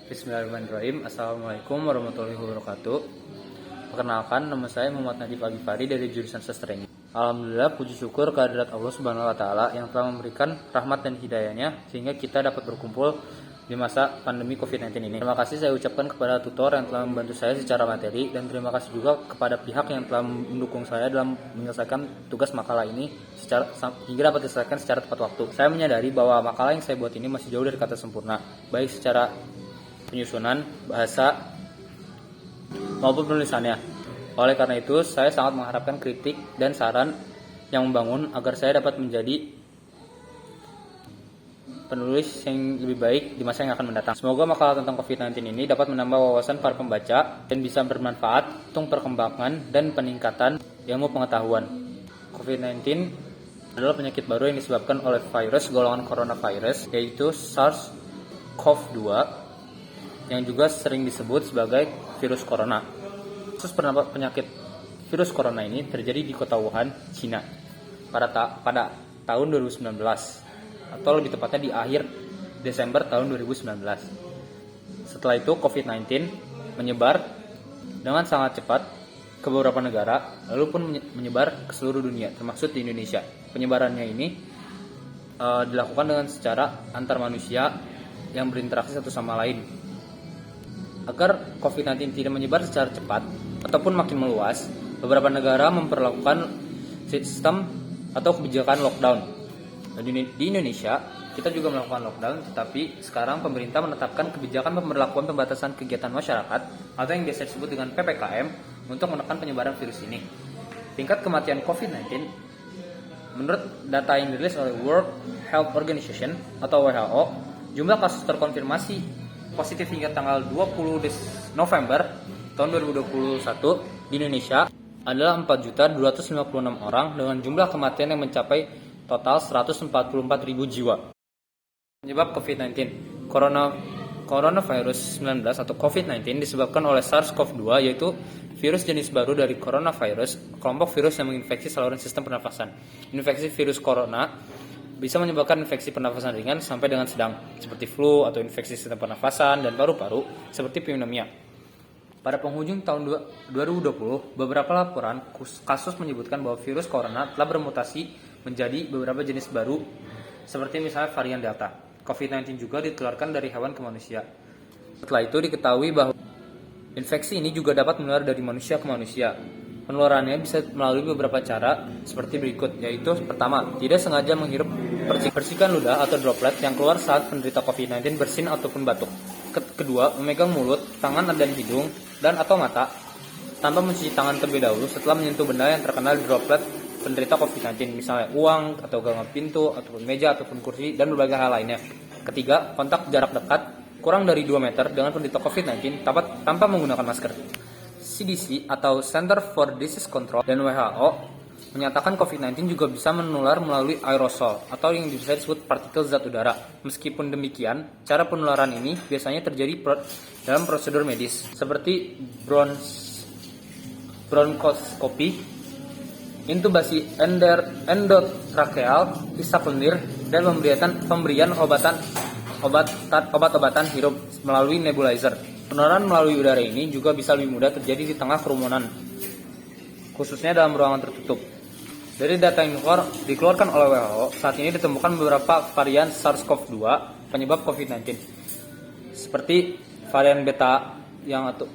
Bismillahirrahmanirrahim. Assalamualaikum warahmatullahi wabarakatuh. Perkenalkan, nama saya Muhammad Nadif Agifari dari jurusan Sastra Inggris. Alhamdulillah, puji syukur kehadirat Allah Subhanahu wa taala yang telah memberikan rahmat dan hidayahnya sehingga kita dapat berkumpul di masa pandemi COVID-19 ini. Terima kasih saya ucapkan kepada tutor yang telah membantu saya secara materi, dan terima kasih juga kepada pihak yang telah mendukung saya dalam menyelesaikan tugas makalah ini hingga dapat diselesaikan secara tepat waktu. Saya menyadari bahwa makalah yang saya buat ini masih jauh dari kata sempurna, baik secara penyusunan, bahasa, maupun penulisannya. Oleh karena itu, saya sangat mengharapkan kritik dan saran yang membangun agar saya dapat menjadi penulis yang lebih baik di masa yang akan mendatang. Semoga makalah tentang COVID-19 ini dapat menambah wawasan para pembaca dan bisa bermanfaat untuk perkembangan dan peningkatan ilmu pengetahuan. COVID-19 adalah penyakit baru yang disebabkan oleh virus golongan coronavirus, yaitu SARS-CoV-2, yang juga sering disebut sebagai virus corona. Kasus penyakit virus corona ini terjadi di kota Wuhan, Cina pada tahun 2019, atau lebih tepatnya di akhir Desember tahun 2019. Setelah itu COVID-19 menyebar dengan sangat cepat ke beberapa negara, lalu pun menyebar ke seluruh dunia, termasuk di Indonesia. Penyebarannya ini dilakukan dengan secara antar manusia yang berinteraksi satu sama lain. Agar COVID-19 tidak menyebar secara cepat ataupun makin meluas, beberapa negara memperlakukan sistem atau kebijakan lockdown. Di Indonesia, kita juga melakukan lockdown, tetapi sekarang pemerintah menetapkan kebijakan pemberlakuan pembatasan kegiatan masyarakat atau yang biasa disebut dengan PPKM untuk menekan penyebaran virus ini. Tingkat kematian COVID-19 menurut data yang dirilis oleh World Health Organization atau WHO, jumlah kasus terkonfirmasi positif hingga tanggal 20 November tahun 2021 di Indonesia adalah 4.256 orang dengan jumlah kematian yang mencapai total 144.000 jiwa. Penyebab COVID-19, coronavirus 19 atau COVID-19 disebabkan oleh SARS-CoV-2, yaitu virus jenis baru dari coronavirus, kelompok virus yang menginfeksi saluran sistem pernafasan. Infeksi virus corona bisa menyebabkan infeksi pernafasan ringan sampai dengan sedang, seperti flu atau infeksi sistem pernafasan dan paru-paru, seperti pneumonia. Pada penghujung tahun 2020, beberapa laporan kasus menyebutkan bahwa virus corona telah bermutasi menjadi beberapa jenis baru, seperti misalnya varian Delta. COVID-19 juga ditularkan dari hewan ke manusia. Setelah itu diketahui bahwa infeksi ini juga dapat menular dari manusia ke manusia. Penularannya bisa melalui beberapa cara seperti berikut, yaitu pertama, tidak sengaja menghirup percikan ludah atau droplet yang keluar saat penderita COVID-19 bersin ataupun batuk. Kedua, memegang mulut, tangan dan hidung dan atau mata tanpa mencuci tangan terlebih dahulu setelah menyentuh benda yang terkena droplet penderita COVID-19, misalnya uang atau gagang pintu ataupun meja ataupun kursi dan berbagai hal lainnya. Ketiga, kontak jarak dekat kurang dari 2 meter dengan penderita COVID-19 tanpa menggunakan masker. CDC atau Center for Disease Control dan WHO menyatakan COVID-19 juga bisa menular melalui aerosol atau yang bisa disebut partikel zat udara. Meskipun demikian, cara penularan ini biasanya terjadi dalam prosedur medis seperti bronkoskopi, intubasi endotrakeal, isak lendir, dan pemberian obat-obatan hirup melalui nebulizer. Penularan melalui udara ini juga bisa lebih mudah terjadi di tengah kerumunan, khususnya dalam ruangan tertutup. Dari data yang dikeluarkan oleh WHO, saat ini ditemukan beberapa varian SARS-CoV-2 penyebab COVID-19, seperti varian beta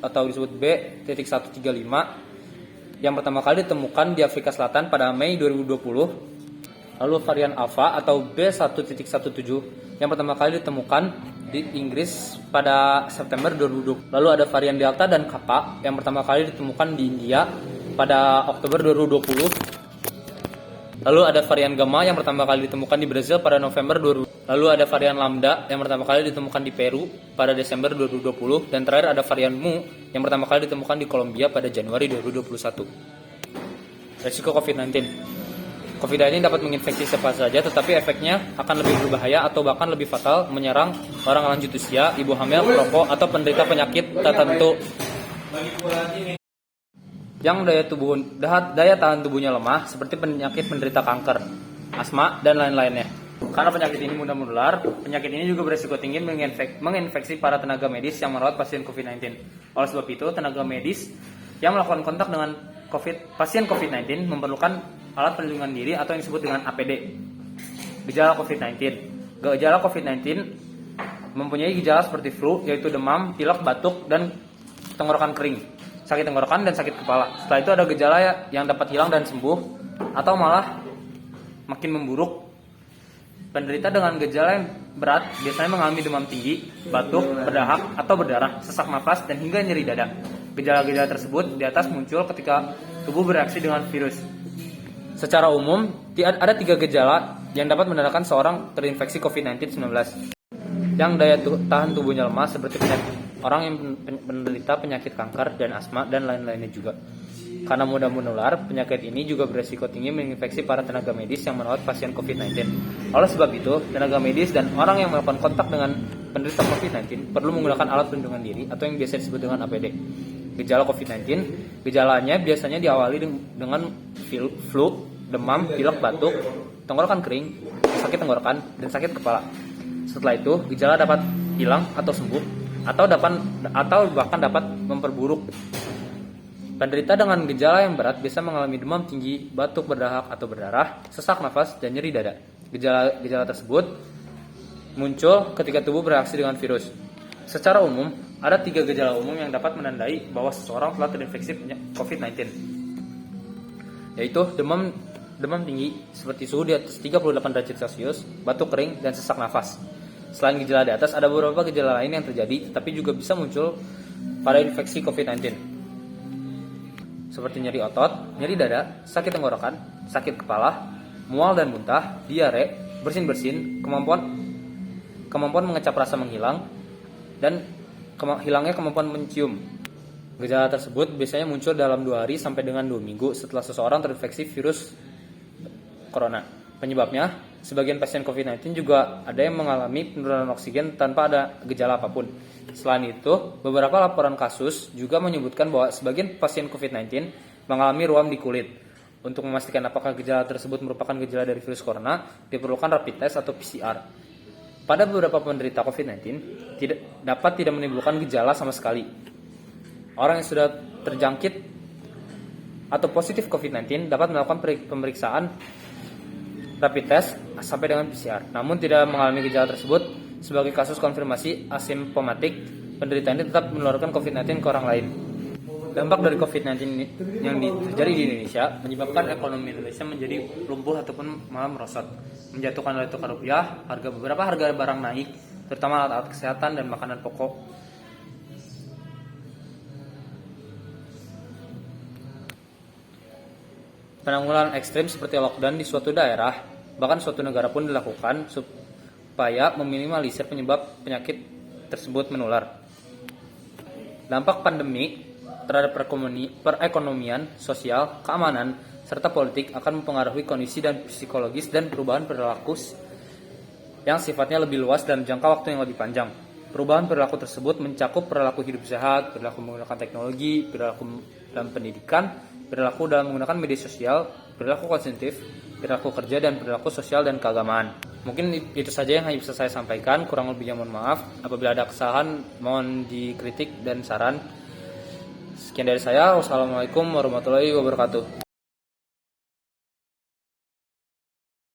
atau disebut B.135 yang pertama kali ditemukan di Afrika Selatan pada Mei 2020, lalu varian Alpha atau B.1.17 yang pertama kali ditemukan di Inggris pada September 2020. Lalu ada varian Delta dan Kappa yang pertama kali ditemukan di India pada Oktober 2020. Lalu ada varian Gamma yang pertama kali ditemukan di Brazil pada November 2020. Lalu ada varian Lambda yang pertama kali ditemukan di Peru pada Desember 2020. Dan terakhir ada varian Mu yang pertama kali ditemukan di Kolombia pada Januari 2021. Resiko COVID-19. COVID-19 dapat menginfeksi siapa saja, tetapi efeknya akan lebih berbahaya atau bahkan lebih fatal menyerang orang lanjut usia, ibu hamil, perokok, atau penderita penyakit tertentu yang daya tahan tubuhnya lemah, seperti penyakit penderita kanker, asma, dan lain-lainnya. Karena penyakit ini mudah menular, penyakit ini juga berisiko tinggi menginfeksi para tenaga medis yang merawat pasien COVID-19. Oleh sebab itu, tenaga medis yang melakukan kontak dengan pasien COVID-19 memerlukan alat perlindungan diri atau yang disebut dengan APD. Gejala COVID-19. Gejala COVID-19 mempunyai gejala seperti flu, yaitu demam, pilek, batuk, dan tenggorokan kering, sakit tenggorokan, dan sakit kepala. Setelah itu ada gejala yang dapat hilang dan sembuh, atau malah makin memburuk. Penderita dengan gejala yang berat biasanya mengalami demam tinggi, batuk, berdahak atau berdarah, sesak nafas, dan hingga nyeri dada. Gejala-gejala tersebut di atas muncul ketika tubuh bereaksi dengan virus. Secara umum, ada 3 gejala yang dapat menandakan seorang terinfeksi COVID-19. Yang daya tahan tubuhnya lemah, seperti orang yang menderita penyakit kanker dan asma dan lain-lainnya juga. Karena mudah menular, penyakit ini juga beresiko tinggi menginfeksi para tenaga medis yang merawat pasien COVID-19. Oleh sebab itu, tenaga medis dan orang yang melakukan kontak dengan penderita COVID-19 perlu menggunakan alat pelindungan diri atau yang biasa disebut dengan APD. Gejala COVID-19, gejalanya biasanya diawali dengan flu, demam, pilek, batuk, tenggorokan kering, sakit tenggorokan, dan sakit kepala. Setelah itu, gejala dapat hilang atau sembuh, atau bahkan dapat memperburuk. Penderita dengan gejala yang berat bisa mengalami demam tinggi, batuk berdahak atau berdarah, sesak nafas, dan nyeri dada. Gejala tersebut muncul ketika tubuh bereaksi dengan virus. Secara umum, ada 3 gejala umum yang dapat menandai bahwa seseorang telah terinfeksi COVID-19, yaitu demam tinggi seperti suhu di atas 38 derajat Celcius, batuk kering, dan sesak nafas. Selain gejala di atas, ada beberapa gejala lain yang terjadi, tetapi juga bisa muncul pada infeksi COVID-19. Seperti nyeri otot, nyeri dada, sakit tenggorokan, sakit kepala, mual dan muntah, diare, bersin-bersin, kemampuan mengecap rasa menghilang, dan hilangnya kemampuan mencium. Gejala tersebut biasanya muncul dalam 2 hari sampai dengan 2 minggu setelah seseorang terinfeksi virus corona. Penyebabnya, sebagian pasien COVID-19 juga ada yang mengalami penurunan oksigen tanpa ada gejala apapun. Selain itu, beberapa laporan kasus juga menyebutkan bahwa sebagian pasien COVID-19 mengalami ruam di kulit. Untuk memastikan apakah gejala tersebut merupakan gejala dari virus corona, diperlukan rapid test atau PCR. Pada beberapa penderita COVID-19, dapat tidak menimbulkan gejala sama sekali. Orang yang sudah terjangkit atau positif COVID-19 dapat melakukan pemeriksaan rapid test sampai dengan PCR. Namun tidak mengalami gejala tersebut. Sebagai kasus konfirmasi asimptomatik, penderita ini tetap menularkan COVID-19 ke orang lain. Dampak dari COVID-19 yang terjadi di Indonesia menyebabkan ekonomi Indonesia menjadi lumpuh ataupun malah merosot, menjatuhkan nilai tukar rupiah, beberapa harga barang naik, terutama alat-alat kesehatan dan makanan pokok. Penanggulangan ekstrim seperti lockdown di suatu daerah, bahkan suatu negara pun dilakukan supaya meminimalisir penyebab penyakit tersebut menular. Dampak pandemi terhadap perekonomian, sosial, keamanan, serta politik akan mempengaruhi kondisi dan psikologis dan perubahan perilaku yang sifatnya lebih luas dan jangka waktu yang lebih panjang. Perubahan perilaku tersebut mencakup perilaku hidup sehat, perilaku menggunakan teknologi, perilaku dalam pendidikan, perilaku dalam menggunakan media sosial, perilaku konsumtif, perilaku kerja, dan perilaku sosial dan keagamaan. Mungkin itu saja yang hanya bisa saya sampaikan. Kurang lebihnya mohon maaf. Apabila ada kesalahan, mohon dikritik dan saran. Sekian dari saya. Wassalamualaikum warahmatullahi wabarakatuh.